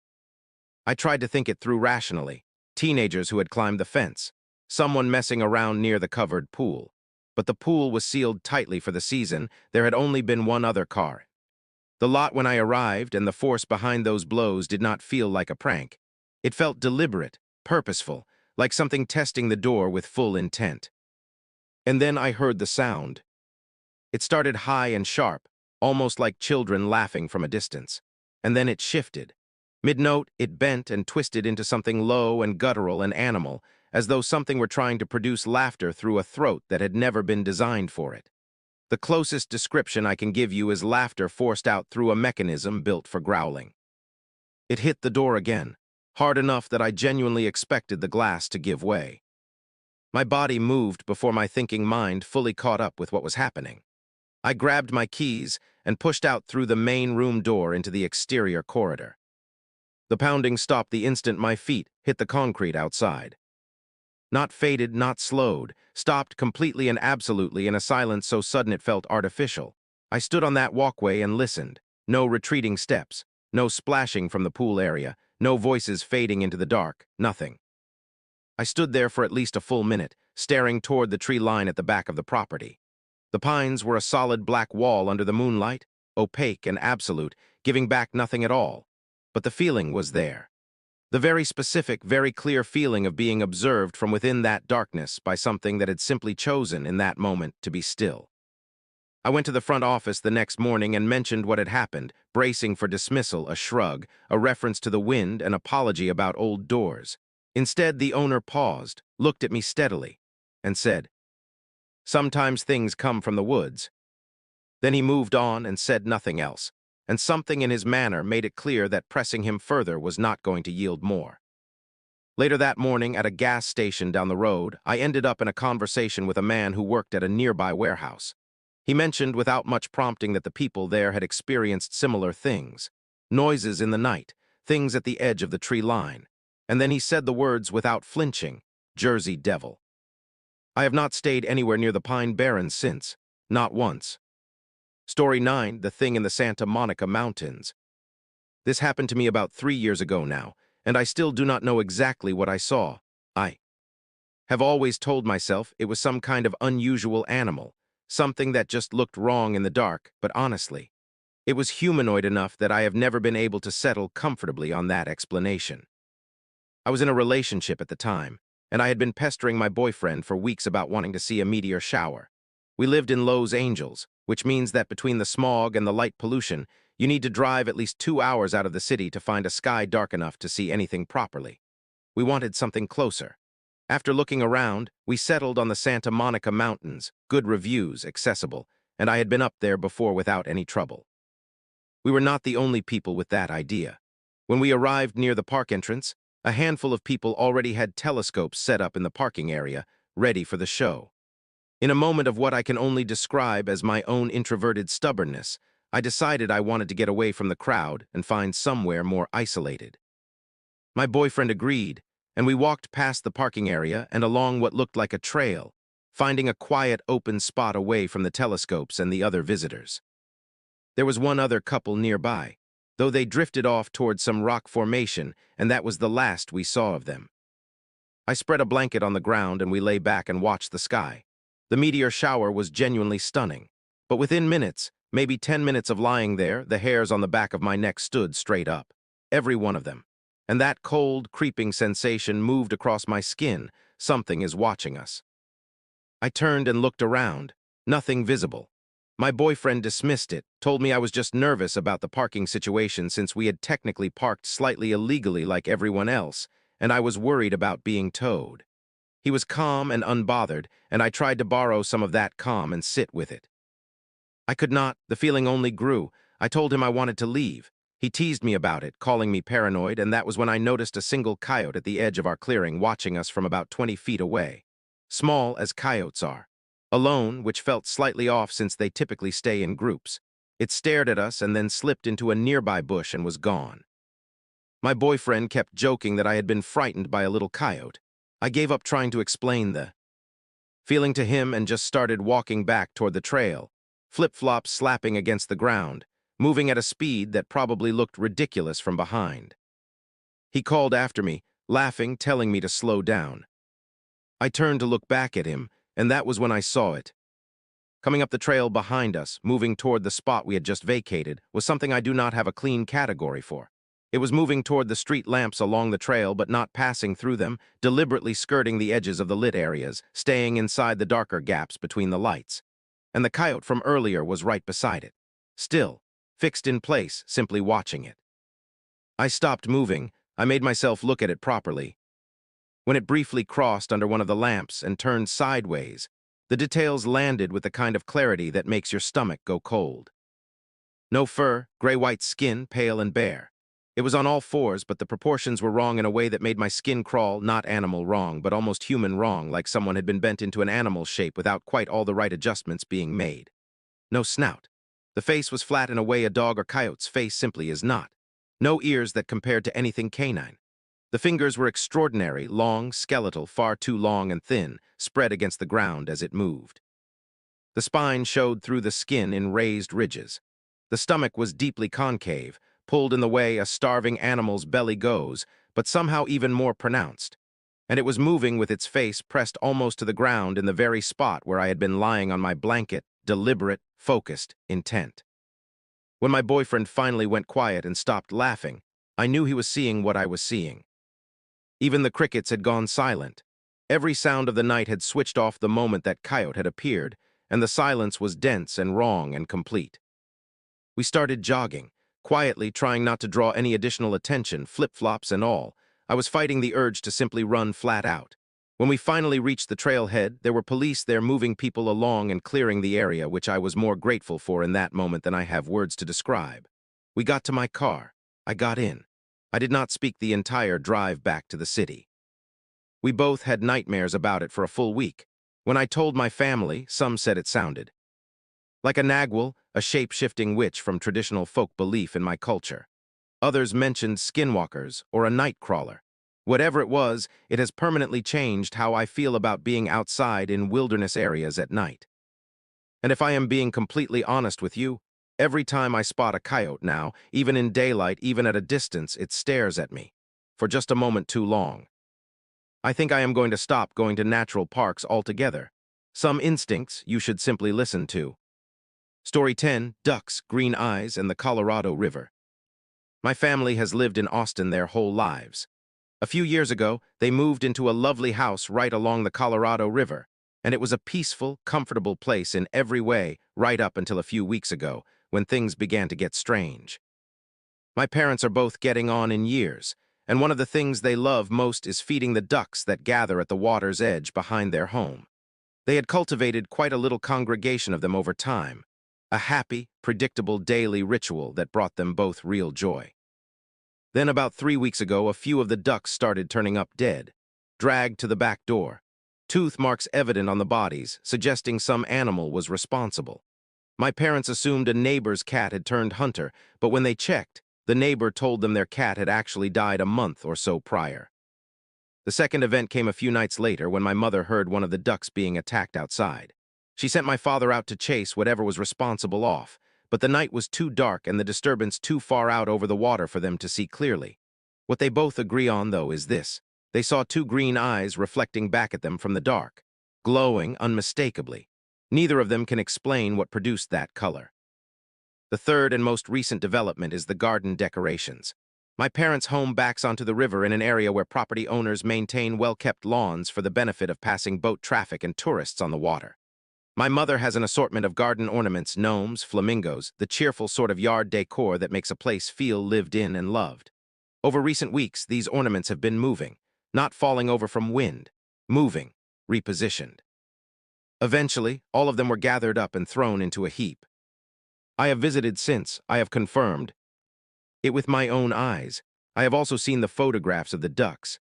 I tried to think it through rationally. Teenagers who had climbed the fence. Someone messing around near the covered pool. But the pool was sealed tightly for the season. There had only been one other car. The lot when I arrived, and the force behind those blows did not feel like a prank. It felt deliberate, purposeful, like something testing the door with full intent. And then I heard the sound. It started high and sharp, almost like children laughing from a distance. And then it shifted. Mid-note, it bent and twisted into something low and guttural and animal, as though something were trying to produce laughter through a throat that had never been designed for it. The closest description I can give you is laughter forced out through a mechanism built for growling. It hit the door again, hard enough that I genuinely expected the glass to give way. My body moved before my thinking mind fully caught up with what was happening. I grabbed my keys and pushed out through the main room door into the exterior corridor. The pounding stopped the instant my feet hit the concrete outside. Not faded, not slowed, stopped completely and absolutely in a silence so sudden it felt artificial. I stood on that walkway and listened. No retreating steps, no splashing from the pool area, no voices fading into the dark, nothing. I stood there for at least a full minute, staring toward the tree line at the back of the property. The pines were a solid black wall under the moonlight, opaque and absolute, giving back nothing at all. But the feeling was there. The very specific, very clear feeling of being observed from within that darkness by something that had simply chosen in that moment to be still. I went to the front office the next morning and mentioned what had happened, bracing for dismissal, a shrug, a reference to the wind, an apology about old doors. Instead, the owner paused, looked at me steadily, and said, "Sometimes things come from the woods." Then he moved on and said nothing else, and something in his manner made it clear that pressing him further was not going to yield more. Later that morning, at a gas station down the road, I ended up in a conversation with a man who worked at a nearby warehouse. He mentioned without much prompting that the people there had experienced similar things. Noises in the night, things at the edge of the tree line. And then he said the words without flinching, "Jersey Devil." I have not stayed anywhere near the Pine Barrens since, not once. Story 9, The Thing in the Santa Monica Mountains. This happened to me about 3 years ago now, and I still do not know exactly what I saw. I have always told myself it was some kind of unusual animal, something that just looked wrong in the dark, but honestly, it was humanoid enough that I have never been able to settle comfortably on that explanation. I was in a relationship at the time, and I had been pestering my boyfriend for weeks about wanting to see a meteor shower. We lived in Los Angeles, which means that between the smog and the light pollution, you need to drive at least 2 hours out of the city to find a sky dark enough to see anything properly. We wanted something closer. After looking around, we settled on the Santa Monica Mountains, good reviews, accessible, and I had been up there before without any trouble. We were not the only people with that idea. When we arrived near the park entrance, a handful of people already had telescopes set up in the parking area, ready for the show. In a moment of what I can only describe as my own introverted stubbornness, I decided I wanted to get away from the crowd and find somewhere more isolated. My boyfriend agreed, and we walked past the parking area and along what looked like a trail, finding a quiet, open spot away from the telescopes and the other visitors. There was one other couple nearby, though they drifted off toward some rock formation, and that was the last we saw of them. I spread a blanket on the ground and we lay back and watched the sky. The meteor shower was genuinely stunning, but within minutes, maybe 10 minutes of lying there, the hairs on the back of my neck stood straight up, every one of them. And that cold, creeping sensation moved across my skin. Something is watching us. I turned and looked around. Nothing visible. My boyfriend dismissed it, told me I was just nervous about the parking situation since we had technically parked slightly illegally like everyone else, and I was worried about being towed. He was calm and unbothered, and I tried to borrow some of that calm and sit with it. I could not. The feeling only grew. I told him I wanted to leave. He teased me about it, calling me paranoid, and that was when I noticed a single coyote at the edge of our clearing watching us from about 20 feet away. Small as coyotes are. Alone, which felt slightly off since they typically stay in groups. It stared at us and then slipped into a nearby bush and was gone. My boyfriend kept joking that I had been frightened by a little coyote. I gave up trying to explain the feeling to him and just started walking back toward the trail, flip-flops slapping against the ground, moving at a speed that probably looked ridiculous from behind. He called after me, laughing, telling me to slow down. I turned to look back at him, and that was when I saw it. Coming up the trail behind us, moving toward the spot we had just vacated, was something I do not have a clean category for. It was moving toward the street lamps along the trail but not passing through them, deliberately skirting the edges of the lit areas, staying inside the darker gaps between the lights. and the coyote from earlier was right beside it. Still, fixed in place, simply watching it. I stopped moving. I made myself look at it properly. When it briefly crossed under one of the lamps and turned sideways, the details landed with the kind of clarity that makes your stomach go cold. No fur, gray-white skin, pale and bare. It was on all fours, but the proportions were wrong in a way that made my skin crawl, not animal wrong, but almost human wrong, like someone had been bent into an animal shape without quite all the right adjustments being made. No snout. The face was flat in a way a dog or coyote's face simply is not. No ears that compared to anything canine. The fingers were extraordinary, long, skeletal, far too long and thin, spread against the ground as it moved. The spine showed through the skin in raised ridges. The stomach was deeply concave, pulled in the way a starving animal's belly goes, but somehow even more pronounced. And it was moving with its face pressed almost to the ground in the very spot where I had been lying on my blanket, deliberate, focused, intent. When my boyfriend finally went quiet and stopped laughing, I knew he was seeing what I was seeing. Even the crickets had gone silent. Every sound of the night had switched off the moment that coyote had appeared, and the silence was dense and wrong and complete. We started jogging, quietly trying not to draw any additional attention, flip-flops and all. I was fighting the urge to simply run flat out. When we finally reached the trailhead, there were police there moving people along and clearing the area, which I was more grateful for in that moment than I have words to describe. We got to my car. I got in. I did not speak the entire drive back to the city. We both had nightmares about it for a full week. When I told my family, some said it sounded like a nagwal, a shape-shifting witch from traditional folk belief in my culture. Others mentioned skinwalkers or a night crawler. Whatever it was, it has permanently changed how I feel about being outside in wilderness areas at night. And if I am being completely honest with you, every time I spot a coyote now, even in daylight, even at a distance, it stares at me. For just a moment too long. I think I am going to stop going to natural parks altogether. Some instincts you should simply listen to. Story 10, Ducks, Green Eyes, and the Colorado River. My family has lived in Austin their whole lives. A few years ago, they moved into a lovely house right along the Colorado River, and it was a peaceful, comfortable place in every way right up until a few weeks ago, when things began to get strange. My parents are both getting on in years, and one of the things they love most is feeding the ducks that gather at the water's edge behind their home. They had cultivated quite a little congregation of them over time, a happy, predictable daily ritual that brought them both real joy. Then about 3 weeks ago, a few of the ducks started turning up dead, dragged to the back door. Tooth marks evident on the bodies, suggesting some animal was responsible. My parents assumed a neighbor's cat had turned hunter, but when they checked, the neighbor told them their cat had actually died a month or so prior. The second event came a few nights later when my mother heard one of the ducks being attacked outside. She sent my father out to chase whatever was responsible off, but the night was too dark and the disturbance too far out over the water for them to see clearly. What they both agree on, though, is this. They saw two green eyes reflecting back at them from the dark, glowing unmistakably. Neither of them can explain what produced that color. The third and most recent development is the garden decorations. My parents' home backs onto the river in an area where property owners maintain well-kept lawns for the benefit of passing boat traffic and tourists on the water. My mother has an assortment of garden ornaments, gnomes, flamingos, the cheerful sort of yard decor that makes a place feel lived in and loved. Over recent weeks, these ornaments have been moving, not falling over from wind, moving, repositioned. Eventually, all of them were gathered up and thrown into a heap. I have visited since. I have confirmed it with my own eyes. I have also seen the photographs of the ducks.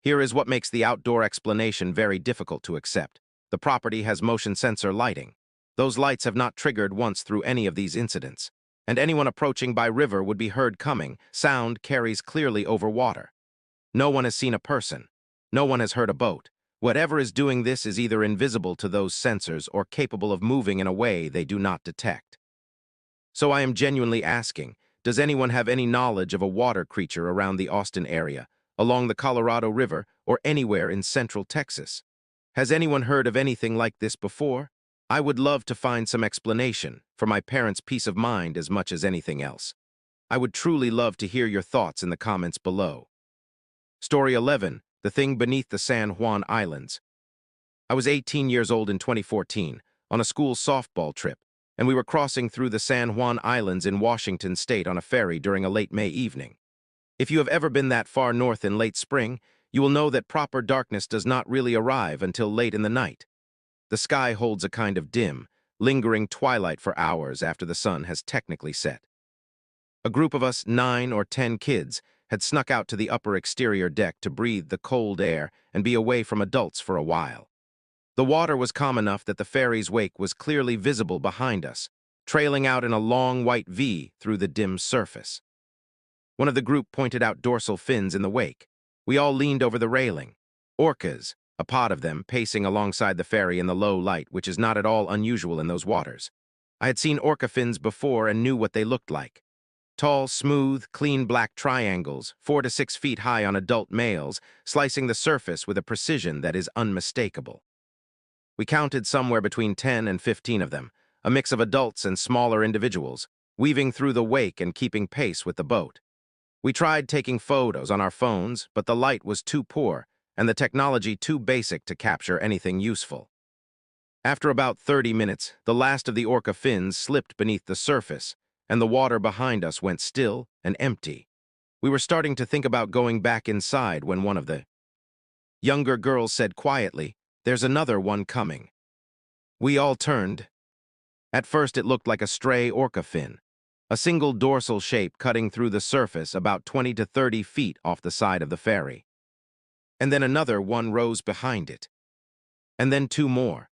Here is what makes the outdoor explanation very difficult to accept. The property has motion sensor lighting. Those lights have not triggered once through any of these incidents, and anyone approaching by river would be heard coming. Sound carries clearly over water. No one has seen a person. No one has heard a boat. Whatever is doing this is either invisible to those sensors or capable of moving in a way they do not detect. So I am genuinely asking, does anyone have any knowledge of a water creature around the Austin area, along the Colorado River, or anywhere in central Texas? Has anyone heard of anything like this before? I would love to find some explanation, for my parents' peace of mind as much as anything else. I would truly love to hear your thoughts in the comments below. Story 11, The Thing Beneath the San Juan Islands. I was 18 years old in 2014, on a school softball trip, and we were crossing through the San Juan Islands in Washington state on a ferry during a late May evening. If you have ever been that far north in late spring, you will know that proper darkness does not really arrive until late in the night. The sky holds a kind of dim, lingering twilight for hours after the sun has technically set. A group of us, 9 or 10 kids, had snuck out to the upper exterior deck to breathe the cold air and be away from adults for a while. The water was calm enough that the ferry's wake was clearly visible behind us, trailing out in a long white V through the dim surface. One of the group pointed out dorsal fins in the wake. We all leaned over the railing. Orcas, a pod of them, pacing alongside the ferry in the low light, which is not at all unusual in those waters. I had seen orca fins before and knew what they looked like. Tall, smooth, clean black triangles, 4 to 6 feet high on adult males, slicing the surface with a precision that is unmistakable. We counted somewhere between 10 and 15 of them, a mix of adults and smaller individuals, weaving through the wake and keeping pace with the boat. We tried taking photos on our phones, but the light was too poor and the technology too basic to capture anything useful. After about 30 minutes, the last of the orca fins slipped beneath the surface, and the water behind us went still and empty. We were starting to think about going back inside when one of the younger girls said quietly, "There's another one coming." We all turned. At first it looked like a stray orca fin, a single dorsal shape cutting through the surface about 20 to 30 feet off the side of the ferry. And then another one rose behind it. And then 2 more.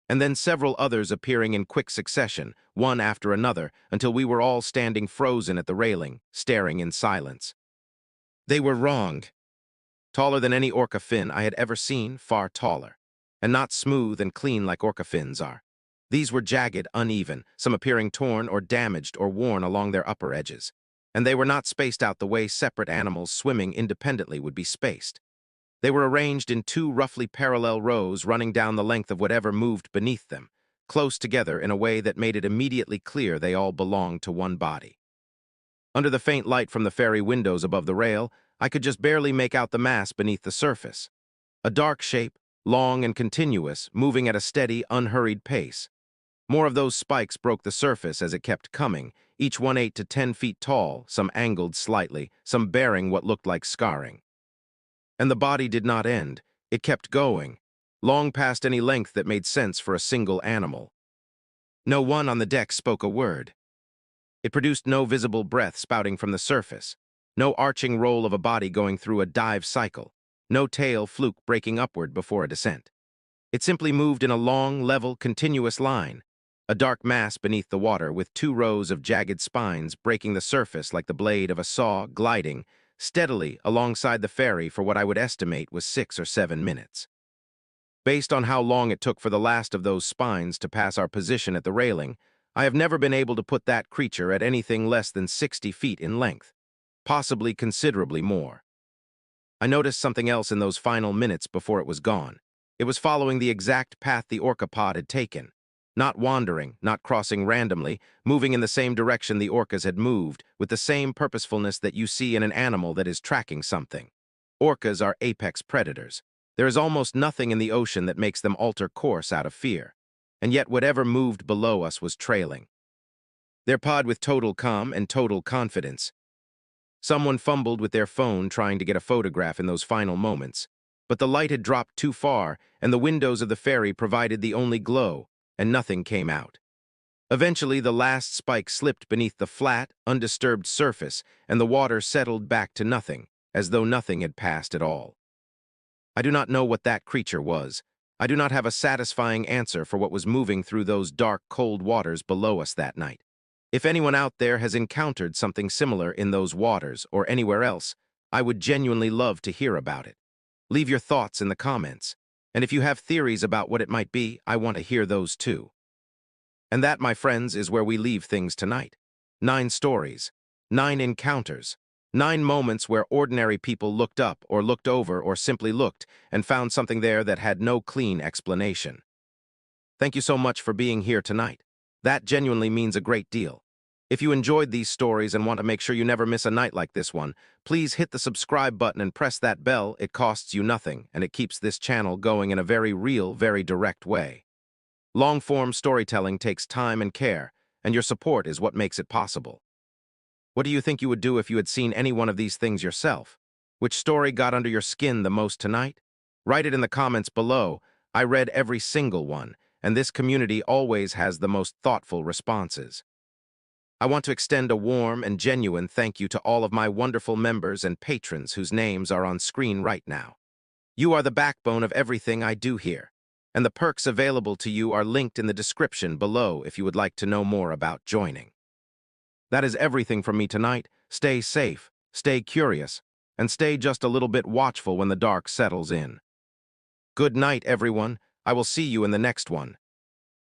And then several others appearing in quick succession, one after another, until we were all standing frozen at the railing, staring in silence. They were wrong. Taller than any orca fin I had ever seen, far taller. And not smooth and clean like orca fins are. These were jagged, uneven, some appearing torn or damaged or worn along their upper edges. And they were not spaced out the way separate animals swimming independently would be spaced. They were arranged in 2 roughly parallel rows running down the length of whatever moved beneath them, close together in a way that made it immediately clear they all belonged to one body. Under the faint light from the ferry windows above the rail, I could just barely make out the mass beneath the surface. A dark shape, long and continuous, moving at a steady, unhurried pace. More of those spikes broke the surface as it kept coming, each one 8 to 10 feet tall, some angled slightly, some bearing what looked like scarring. And the body did not end. It kept going, long past any length that made sense for a single animal. No one on the deck spoke a word. It produced no visible breath spouting from the surface, no arching roll of a body going through a dive cycle, no tail fluke breaking upward before a descent. It simply moved in a long, level, continuous line, a dark mass beneath the water with 2 rows of jagged spines breaking the surface like the blade of a saw gliding steadily alongside the ferry for what I would estimate was 6 or 7 minutes. Based on how long it took for the last of those spines to pass our position at the railing, I have never been able to put that creature at anything less than 60 feet in length, possibly considerably more. I noticed something else in those final minutes before it was gone. It was following the exact path the orca pod had taken. Not wandering, not crossing randomly, moving in the same direction the orcas had moved, with the same purposefulness that you see in an animal that is tracking something. Orcas are apex predators. There is almost nothing in the ocean that makes them alter course out of fear. And yet whatever moved below us was trailing. Their pod with total calm and total confidence. Someone fumbled with their phone trying to get a photograph in those final moments, but the light had dropped too far, and the windows of the ferry provided the only glow, and nothing came out. Eventually, the last spike slipped beneath the flat, undisturbed surface, and the water settled back to nothing, as though nothing had passed at all. I do not know what that creature was. I do not have a satisfying answer for what was moving through those dark, cold waters below us that night. If anyone out there has encountered something similar in those waters or anywhere else, I would genuinely love to hear about it. Leave your thoughts in the comments. And if you have theories about what it might be, I want to hear those too. And that, my friends, is where we leave things tonight. 9 stories, 9 encounters, 9 moments where ordinary people looked up or looked over or simply looked and found something there that had no clean explanation. Thank you so much for being here tonight. That genuinely means a great deal. If you enjoyed these stories and want to make sure you never miss a night like this one, please hit the subscribe button and press that bell. It costs you nothing, and it keeps this channel going in a very real, very direct way. Long-form storytelling takes time and care, and your support is what makes it possible. What do you think you would do if you had seen any one of these things yourself? Which story got under your skin the most tonight? Write it in the comments below. I read every single one, and this community always has the most thoughtful responses. I want to extend a warm and genuine thank you to all of my wonderful members and patrons whose names are on screen right now. You are the backbone of everything I do here, and the perks available to you are linked in the description below if you would like to know more about joining. That is everything from me tonight. Stay safe, stay curious, and stay just a little bit watchful when the dark settles in. Good night, everyone. I will see you in the next one.